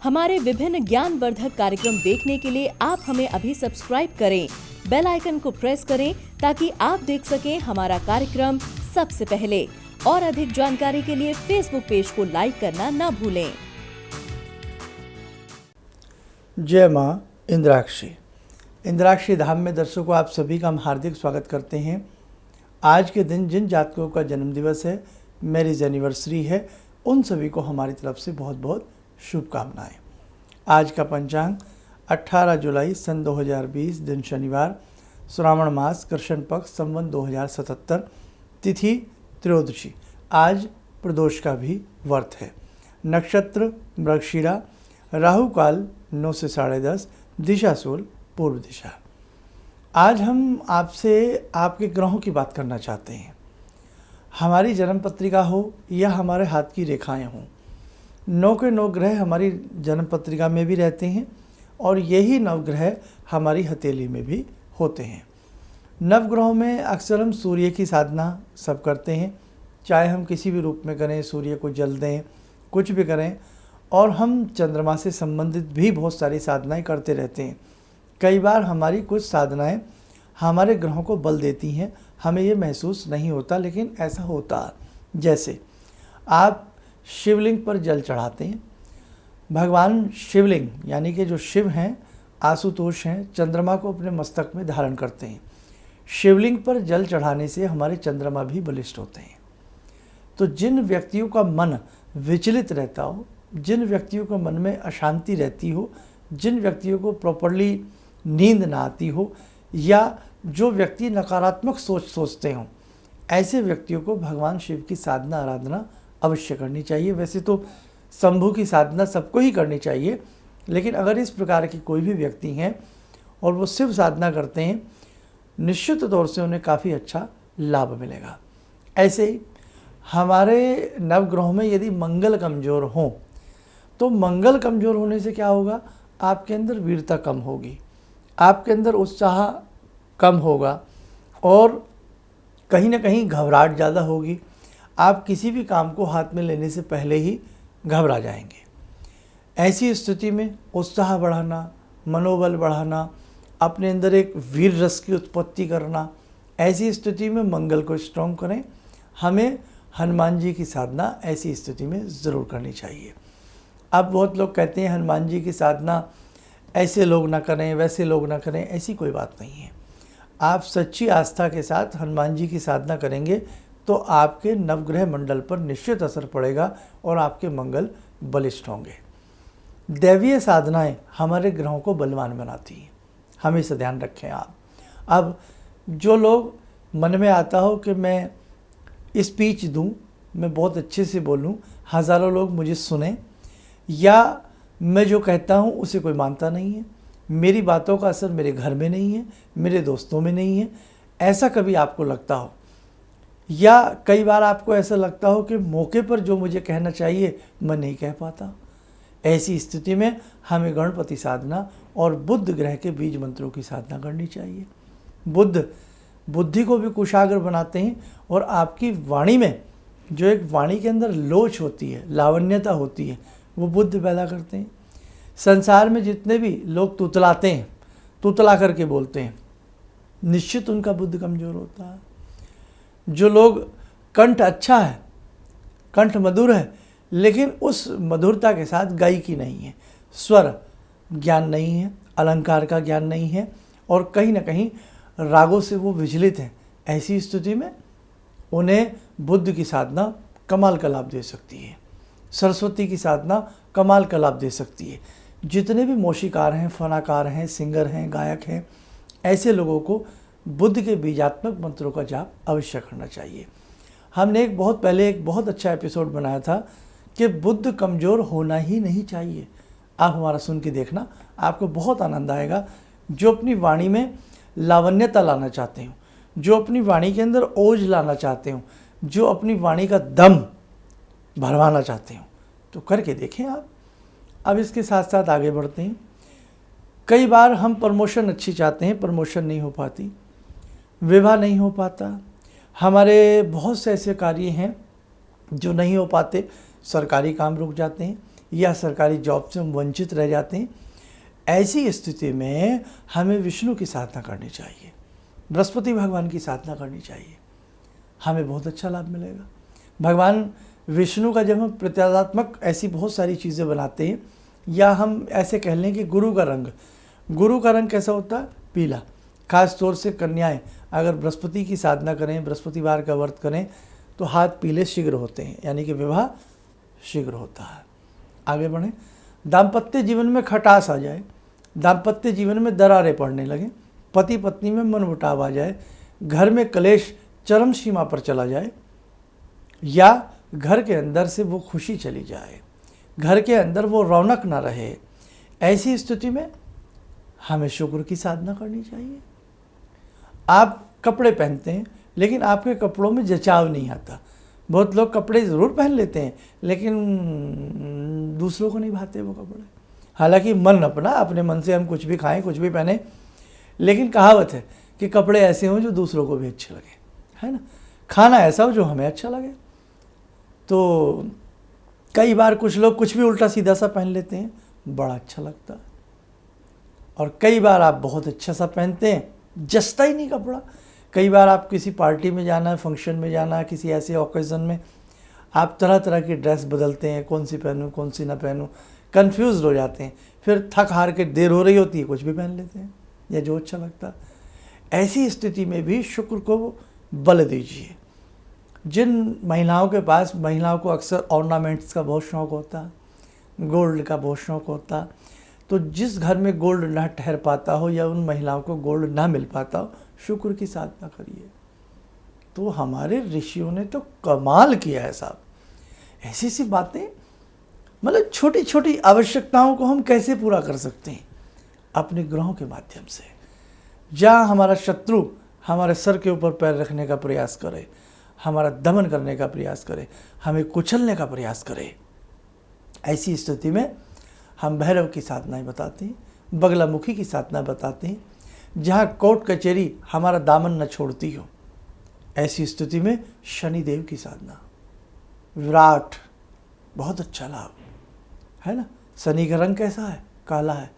हमारे विभिन्न ज्ञानवर्धक कार्यक्रम देखने के लिए आप हमें अभी सब्सक्राइब करें, बेल आइकन को प्रेस करें ताकि आप देख सकें हमारा कार्यक्रम सबसे पहले। और अधिक जानकारी के लिए फेसबुक पेज को लाइक करना ना भूलें। जय माँ इंद्राक्षी। इंद्राक्षी धाम में दर्शकों आप सभी का हम हार्दिक स्वागत करते हैं। आज के दिन जिन जातकों का जन्मदिवस है, मैरिज एनिवर्सरी है, उन सभी को हमारी तरफ से बहुत बहुत शुभकामनाएं। आज का पंचांग 18 जुलाई सन 2020, दिन शनिवार, श्रावण मास, कृष्ण पक्ष, संवत 2077, तिथि त्रयोदशी। आज प्रदोष का भी व्रत है। नक्षत्र मृगशिरा, राहु काल 9 से 10:30, दिशा सूल पूर्व दिशा। आज हम आपसे आपके ग्रहों की बात करना चाहते हैं। हमारी जन्म पत्रिका हो या हमारे हाथ की रेखाएं हों, 9 के 9 ग्रह हमारी जन्म पत्रिका में भी रहते हैं और यही नवग्रह हमारी हथेली में भी होते हैं। नवग्रहों में अक्सर हम सूर्य की साधना सब करते हैं, चाहे हम किसी भी रूप में करें, सूर्य को जल दें, कुछ भी करें। और हम चंद्रमा से संबंधित भी बहुत सारी साधनाएं करते रहते हैं। कई बार हमारी कुछ साधनाएं हमारे ग्रहों को बल देती हैं, हमें ये महसूस नहीं होता, लेकिन ऐसा होता है। जैसे आप शिवलिंग पर जल चढ़ाते हैं, भगवान शिवलिंग यानी कि जो शिव हैं, आशुतोष हैं, चंद्रमा को अपने मस्तक में धारण करते हैं। शिवलिंग पर जल चढ़ाने से हमारे चंद्रमा भी बलिष्ठ होते हैं। तो जिन व्यक्तियों का मन विचलित रहता हो, जिन व्यक्तियों का मन में अशांति रहती हो, जिन व्यक्तियों को प्रॉपरली नींद ना आती हो, या जो व्यक्ति नकारात्मक सोचते हों, ऐसे व्यक्तियों को भगवान शिव की साधना आराधना अवश्य करनी चाहिए। वैसे तो शंभु की साधना सबको ही करनी चाहिए, लेकिन अगर इस प्रकार के कोई भी व्यक्ति हैं और वो शिव साधना करते हैं, निश्चित तौर से उन्हें काफ़ी अच्छा लाभ मिलेगा। ऐसे ही हमारे नवग्रहों में यदि मंगल कमज़ोर हों, तो मंगल कमज़ोर होने से क्या होगा, आपके अंदर वीरता कम होगी, आपके अंदर उत्साह कम होगा और कहीं ना कहीं घबराहट ज़्यादा होगी। आप किसी भी काम को हाथ में लेने से पहले ही घबरा जाएंगे। ऐसी स्थिति में उत्साह बढ़ाना, मनोबल बढ़ाना, अपने अंदर एक वीर रस की उत्पत्ति करना, ऐसी स्थिति में मंगल को स्ट्रॉन्ग करें। हमें हनुमान जी की साधना ऐसी स्थिति में ज़रूर करनी चाहिए। अब बहुत लोग कहते हैं हनुमान जी की साधना ऐसे लोग ना करें, वैसे लोग ना करें, ऐसी कोई बात नहीं है। आप सच्ची आस्था के साथ हनुमान जी की साधना करेंगे तो आपके नवग्रह मंडल पर निश्चित असर पड़ेगा और आपके मंगल बलिष्ठ होंगे। दैवीय साधनाएं हमारे ग्रहों को बलवान बनाती हैं, हमेशा ध्यान रखें आप। अब जो लोग मन में आता हो कि मैं स्पीच दूं, मैं बहुत अच्छे से बोलूं, हज़ारों लोग मुझे सुने, या मैं जो कहता हूं उसे कोई मानता नहीं है, मेरी बातों का असर मेरे घर में नहीं है, मेरे दोस्तों में नहीं है, ऐसा कभी आपको लगता हो, या कई बार आपको ऐसा लगता हो कि मौके पर जो मुझे कहना चाहिए मैं नहीं कह पाता, ऐसी स्थिति में हमें गणपति साधना और बुध ग्रह के बीज मंत्रों की साधना करनी चाहिए। बुध बुद्धि को भी कुशाग्र बनाते हैं और आपकी वाणी में जो एक वाणी के अंदर लोच होती है, लावण्यता होती है, वो बुध पैदा करते हैं। संसार में जितने भी लोग तुतलाते हैं, तुतला करके बोलते हैं, निश्चित उनका बुद्ध कमज़ोर होता है। जो लोग कंठ अच्छा है, कंठ मधुर है, लेकिन उस मधुरता के साथ गायकी नहीं है, स्वर ज्ञान नहीं है, अलंकार का ज्ञान नहीं है और कहीं ना कहीं रागों से वो विचलित हैं, ऐसी स्थिति में उन्हें बुद्ध की साधना कमाल का लाभ दे सकती है। सरस्वती की साधना कमाल का लाभ दे सकती है। जितने भी मौशिकार हैं, फनाकार हैं, सिंगर हैं, गायक हैं, ऐसे लोगों को बुद्ध के बीजात्मक मंत्रों का जाप अवश्य करना चाहिए। हमने एक बहुत अच्छा एपिसोड बनाया था कि बुद्ध कमज़ोर होना ही नहीं चाहिए। आप हमारा सुन के देखना, आपको बहुत आनंद आएगा। जो अपनी वाणी में लावण्यता लाना चाहते हो, जो अपनी वाणी के अंदर ओज लाना चाहते हो, जो अपनी वाणी का दम भरवाना चाहते हो, तो करके देखें आप। अब इसके साथ साथ आगे बढ़ते हैं। कई बार हम प्रमोशन अच्छी चाहते हैं, प्रमोशन नहीं हो पाती, विवाह नहीं हो पाता, हमारे बहुत से ऐसे कार्य हैं जो नहीं हो पाते, सरकारी काम रुक जाते हैं, या सरकारी जॉब से हम वंचित रह जाते हैं। ऐसी स्थिति में हमें विष्णु की साधना करनी चाहिए, बृहस्पति भगवान की साधना करनी चाहिए, हमें बहुत अच्छा लाभ मिलेगा। भगवान विष्णु का जब हम प्रत्यात्मक ऐसी बहुत सारी चीज़ें बनाते हैं, या हम ऐसे कह लें कि गुरु का रंग कैसा होता है? पीला। खास तौर से कन्याएं अगर बृहस्पति की साधना करें, बृहस्पतिवार का व्रत करें, तो हाथ पीले शीघ्र होते हैं, यानी कि विवाह शीघ्र होता है। आगे बढ़ें। दाम्पत्य जीवन में खटास आ जाए, दाम्पत्य जीवन में दरारें पड़ने लगें, पति पत्नी में मनमुटाव आ जाए, घर में कलेश चरम सीमा पर चला जाए, या घर के अंदर से वो खुशी चली जाए, घर के अंदर वो रौनक ना रहे, ऐसी स्थिति में हमें शुक्र की साधना करनी चाहिए। आप कपड़े पहनते हैं लेकिन आपके कपड़ों में जचाव नहीं आता। बहुत लोग कपड़े ज़रूर पहन लेते हैं लेकिन दूसरों को नहीं भाते वो कपड़े। हालांकि मन अपने मन से हम कुछ भी खाएं, कुछ भी पहने, लेकिन कहावत है कि कपड़े ऐसे हों जो दूसरों को भी अच्छे लगे, है ना। खाना ऐसा हो जो हमें अच्छा लगे। तो कई बार कुछ लोग कुछ भी उल्टा सीधा सा पहन लेते हैं, बड़ा अच्छा लगता है। और कई बार आप बहुत अच्छा सा पहनते हैं, जचता ही नहीं कपड़ा। कई बार आप किसी पार्टी में जाना है, फंक्शन में जाना है, किसी ऐसे ओकेज़न में आप तरह तरह की ड्रेस बदलते हैं, कौन सी पहनूं कौन सी ना पहनूं, कन्फ्यूज़ हो जाते हैं। फिर थक हार के देर हो रही होती है, कुछ भी पहन लेते हैं या जो अच्छा लगता है। ऐसी स्थिति में भी शुक्र को बल दीजिए। जिन महिलाओं के पास, महिलाओं को अक्सर ऑर्नामेंट्स का बहुत शौक़ होता है, गोल्ड का बहुत शौक़ होता है, तो जिस घर में गोल्ड ना ठहर पाता हो या उन महिलाओं को गोल्ड ना मिल पाता हो, शुक्र की साधना करिए। तो हमारे ऋषियों ने तो कमाल किया है साहब। ऐसी सी बातें, मतलब छोटी छोटी आवश्यकताओं को हम कैसे पूरा कर सकते हैं अपने ग्रहों के माध्यम से। जहाँ हमारा शत्रु हमारे सर के ऊपर पैर रखने का प्रयास करे, हमारा दमन करने का प्रयास करे, हमें कुचलने का प्रयास करे, ऐसी स्थिति में हम भैरव की साधनाएं बताते हैं, बगलामुखी की साधना बताते हैं। जहाँ कोर्ट कचहरी हमारा दामन न छोड़ती हो, ऐसी स्थिति में शनिदेव की साधना, विराट, बहुत अच्छा लाभ है ना। शनि का रंग कैसा है? काला है।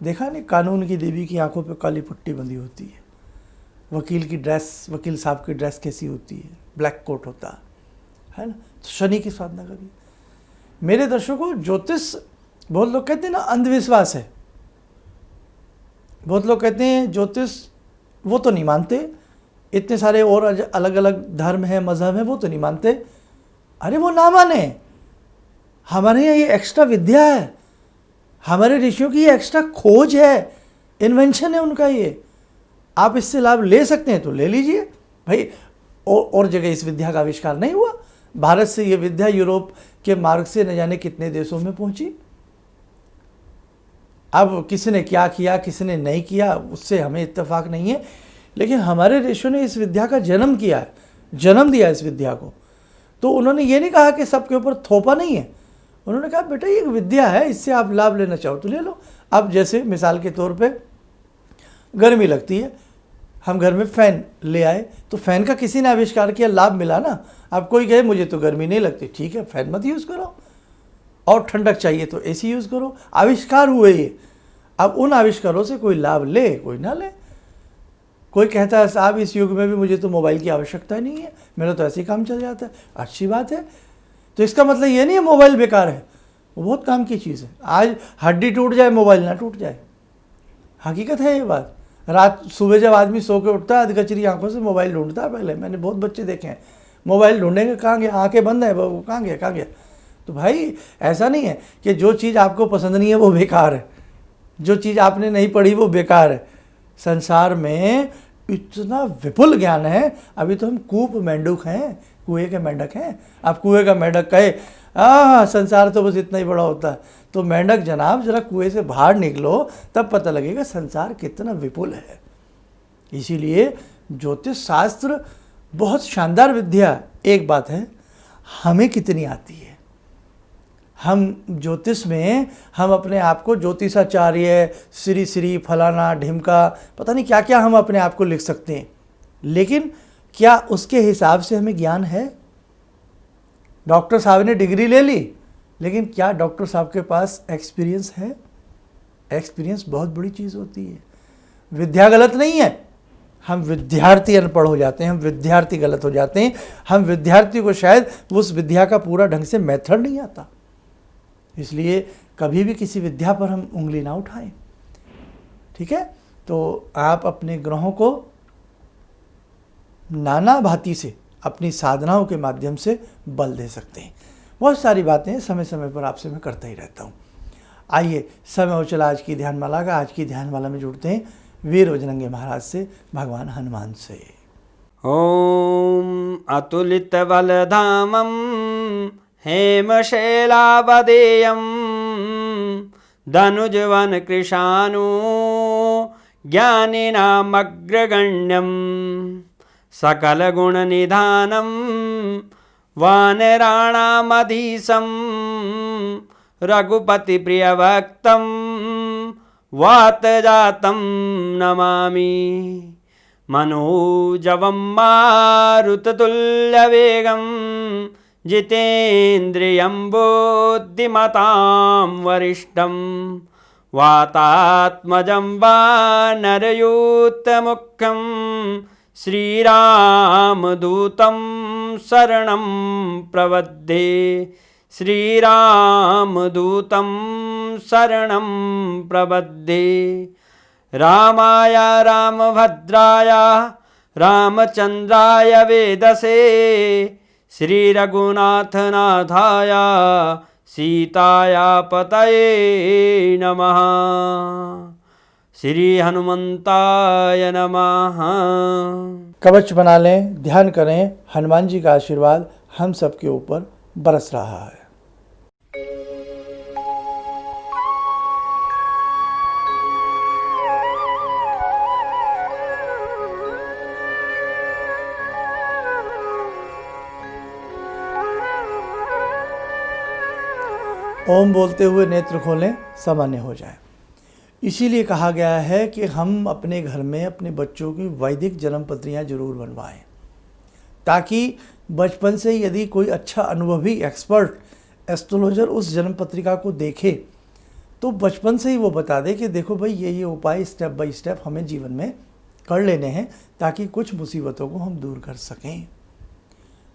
देखा नहीं, कानून की देवी की आंखों पे काली पट्टी बंधी होती है। वकील की ड्रेस, वकील साहब की ड्रेस कैसी होती है? ब्लैक कोट होता है ना। तो शनि की साधना करिए। मेरे दर्शकों, ज्योतिष, बहुत लोग कहते हैं ना अंधविश्वास है, बहुत लोग कहते हैं ज्योतिष वो तो नहीं मानते, इतने सारे और अलग अलग धर्म है, मजहब है, वो तो नहीं मानते। अरे वो ना माने, हमारे यहाँ ये एक्स्ट्रा विद्या है, हमारे ऋषियों की ये एक्स्ट्रा खोज है, इन्वेंशन है उनका ये। आप इससे लाभ ले सकते हैं तो ले लीजिए भाई। और जगह इस विद्या का आविष्कार नहीं हुआ। भारत से ये विद्या यूरोप के मार्ग से न जाने कितने देशों में पहुंची। अब किसी ने क्या किया, किसी ने नहीं किया, उससे हमें इत्तेफाक नहीं है, लेकिन हमारे ऋषियों ने इस विद्या का जन्म किया है, जन्म दिया इस विद्या को। तो उन्होंने ये नहीं कहा कि सबके ऊपर थोपा नहीं है, उन्होंने कहा बेटा ये एक विद्या है, इससे आप लाभ लेना चाहो तो ले लो। अब जैसे मिसाल के तौर पे गर्मी लगती है, हम घर में फ़ैन ले आए, तो फ़ैन का किसी ने आविष्कार किया, लाभ मिला ना। अब कोई कहे मुझे तो गर्मी नहीं लगती, ठीक है फ़ैन मत यूज़ करो, और ठंडक चाहिए तो एसी यूज़ करो। आविष्कार हुए ये। अब उन आविष्कारों से कोई लाभ ले, कोई ना ले। कोई कहता है साहब इस युग में भी मुझे तो मोबाइल की आवश्यकता नहीं है, मेरा तो ऐसे ही काम चल जाता है। अच्छी बात है। तो इसका मतलब ये नहीं है मोबाइल बेकार है, वो बहुत काम की चीज़ है। आज हड्डी टूट जाए, मोबाइल ना टूट जाए, हकीकत है ये बात। रात सुबह जब आदमी सो के उठता है, अधकचरी आंखों से मोबाइल ढूंढता है। पहले मैंने बहुत बच्चे देखे हैं, मोबाइल ढूंढेंगे, कहाँ गया, आंखें बंद है, वो कहाँ गया कहाँ गया। तो भाई ऐसा नहीं है कि जो चीज़ आपको पसंद नहीं है वो बेकार है, जो चीज़ आपने नहीं पढ़ी वो बेकार है। संसार में इतना विपुल ज्ञान है। अभी तो हम कूप मेंढक हैं, कुएं के मेंढक हैं। अब कुएं का मेंढक कहे संसार तो बस इतना ही बड़ा होता है, तो मेंढक जनाब जरा कुएं से बाहर निकलो, तब पता लगेगा संसार कितना विपुल है। इसीलिए ज्योतिष शास्त्र बहुत शानदार विद्या। एक बात है, हमें कितनी आती है। हम ज्योतिष में हम अपने आप को ज्योतिषाचार्य, श्री श्री फलाना ढिमका, पता नहीं क्या क्या हम अपने आप को लिख सकते हैं, लेकिन क्या उसके हिसाब से हमें ज्ञान है? डॉक्टर साहब ने डिग्री ले ली, लेकिन क्या डॉक्टर साहब के पास एक्सपीरियंस है? एक्सपीरियंस बहुत बड़ी चीज़ होती है। विद्या गलत नहीं है, हम विद्यार्थी अनपढ़ हो जाते हैं, हम विद्यार्थी गलत हो जाते हैं, हम विद्यार्थी को शायद उस विद्या का पूरा ढंग से मेथड नहीं आता। इसलिए कभी भी किसी विद्या पर हम उंगली ना उठाएं, ठीक है। तो आप अपने ग्रहों को नाना भांति से अपनी साधनाओं के माध्यम से बल दे सकते हैं। बहुत सारी बातें समय समय पर आपसे मैं करता ही रहता हूँ। आइए समय हो चला आज की ध्यानमाला का। आज की ध्यानमाला में जुड़ते हैं वीर बजरंगी महाराज से, भगवान हनुमान से। ॐ अतुलितबलधामं हेमशैलावदेयं धनुजवनकृशानु ज्ञानिनामग्रगण्यं सकलगुणनिधानं वानराणामधीशं रघुपतिप्रियभक्तं वातजातं नमामि। मनोजवं मारुततुल्यवेगं जितेन्द्रियं बुद्धिमतां वरिष्ठं वातात्मजं वानरयूथमुख्यं श्रीरामदूतं शरणं प्रपद्ये। श्रीरामदूतं शरणं प्रपद्ये। रामाय रामभद्राय रामचन्द्राय वेदसे श्रीरघुनाथनाथाय सीताया पतये नमः। श्री हनुमंताय नमः। कवच बना लें, ध्यान करें, हनुमान जी का आशीर्वाद हम सबके ऊपर बरस रहा है। ओम बोलते हुए नेत्र खोलें, सामान्य हो जाए। इसीलिए कहा गया है कि हम अपने घर में अपने बच्चों की वैदिक जन्म पत्रियाँ जरूर बनवाएं, ताकि बचपन से यदि कोई अच्छा अनुभवी एक्सपर्ट एस्ट्रोलॉजर उस जन्म पत्रिका को देखे तो बचपन से ही वो बता दे कि देखो भाई ये उपाय स्टेप बाय स्टेप हमें जीवन में कर लेने हैं, ताकि कुछ मुसीबतों को हम दूर कर सकें।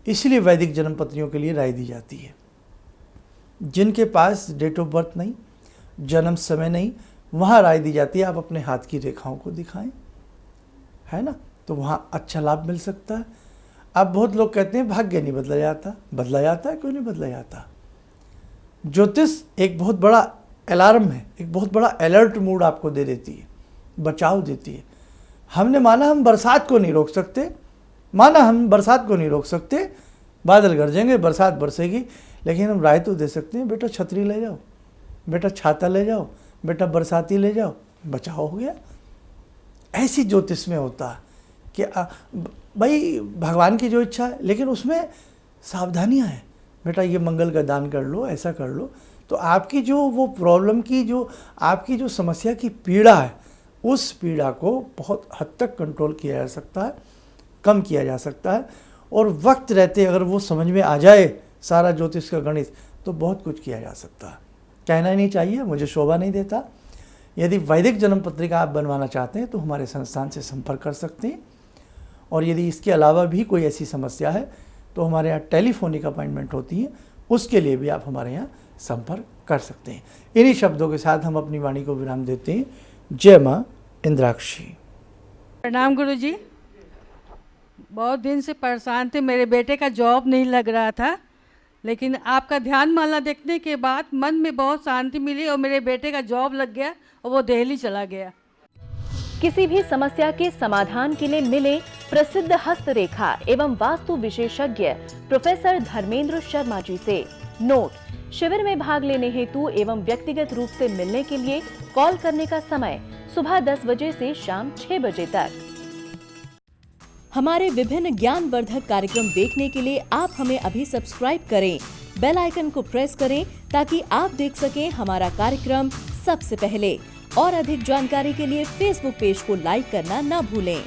इसलिए वैदिक जन्म पत्रियों के लिए राय दी जाती है। जिनके पास डेट ऑफ बर्थ नहीं, जन्म समय नहीं, वहाँ राय दी जाती है आप अपने हाथ की रेखाओं को दिखाएं, है ना, तो वहाँ अच्छा लाभ मिल सकता है। अब बहुत लोग कहते हैं भाग्य नहीं बदला जाता। बदला जाता है, क्यों नहीं बदला जाता? ज्योतिष एक बहुत बड़ा अलार्म है, एक बहुत बड़ा अलर्ट मूड आपको दे देती है, बचाव देती है। हमने माना हम बरसात को नहीं रोक सकते, बादल गरजेंगे, बरसात बरसेगी, लेकिन हम राय तो दे सकते हैं, बेटा छतरी ले जाओ, बेटा छाता ले जाओ, बेटा बरसाती ले जाओ, बचाव हो गया। ऐसी ज्योतिष में होता है कि भाई भगवान की जो इच्छा है, लेकिन उसमें सावधानियां हैं। बेटा ये मंगल का दान कर लो, ऐसा कर लो, तो आपकी जो वो प्रॉब्लम की जो आपकी जो समस्या की पीड़ा है, उस पीड़ा को बहुत हद तक कंट्रोल किया जा सकता है, कम किया जा सकता है। और वक्त रहते अगर वो समझ में आ जाए सारा ज्योतिष का गणित, तो बहुत कुछ किया जा सकता है। कहना ही नहीं चाहिए, मुझे शोभा नहीं देता। यदि वैदिक जन्म पत्रिका आप बनवाना चाहते हैं तो हमारे संस्थान से संपर्क कर सकते हैं। और यदि इसके अलावा भी कोई ऐसी समस्या है तो हमारे यहाँ टेलीफोनिक अपॉइंटमेंट होती है, उसके लिए भी आप हमारे यहाँ संपर्क कर सकते हैं। इन्हीं शब्दों के साथ हम अपनी वाणी को विराम देते हैं। जय माँ इंद्राक्षी। प्रणाम गुरु जी। बहुत दिन से परेशान थे, मेरे बेटे का जॉब नहीं लग रहा था, लेकिन आपका ध्यान माला देखने के बाद मन में बहुत शांति मिली और मेरे बेटे का जॉब लग गया और वो दिल्ली चला गया। किसी भी समस्या के समाधान के लिए मिले प्रसिद्ध हस्तरेखा एवं वास्तु विशेषज्ञ प्रोफेसर धर्मेंद्र शर्मा जी से। नोट: शिविर में भाग लेने हेतु एवं व्यक्तिगत रूप से मिलने के लिए कॉल करने का समय सुबह 10 बजे से शाम 6 बजे तक। हमारे विभिन्न ज्ञानवर्धक कार्यक्रम देखने के लिए आप हमें अभी सब्सक्राइब करें, बेल आइकन को प्रेस करें ताकि आप देख सकें हमारा कार्यक्रम सबसे पहले। और अधिक जानकारी के लिए फेसबुक पेज को लाइक करना न भूलें।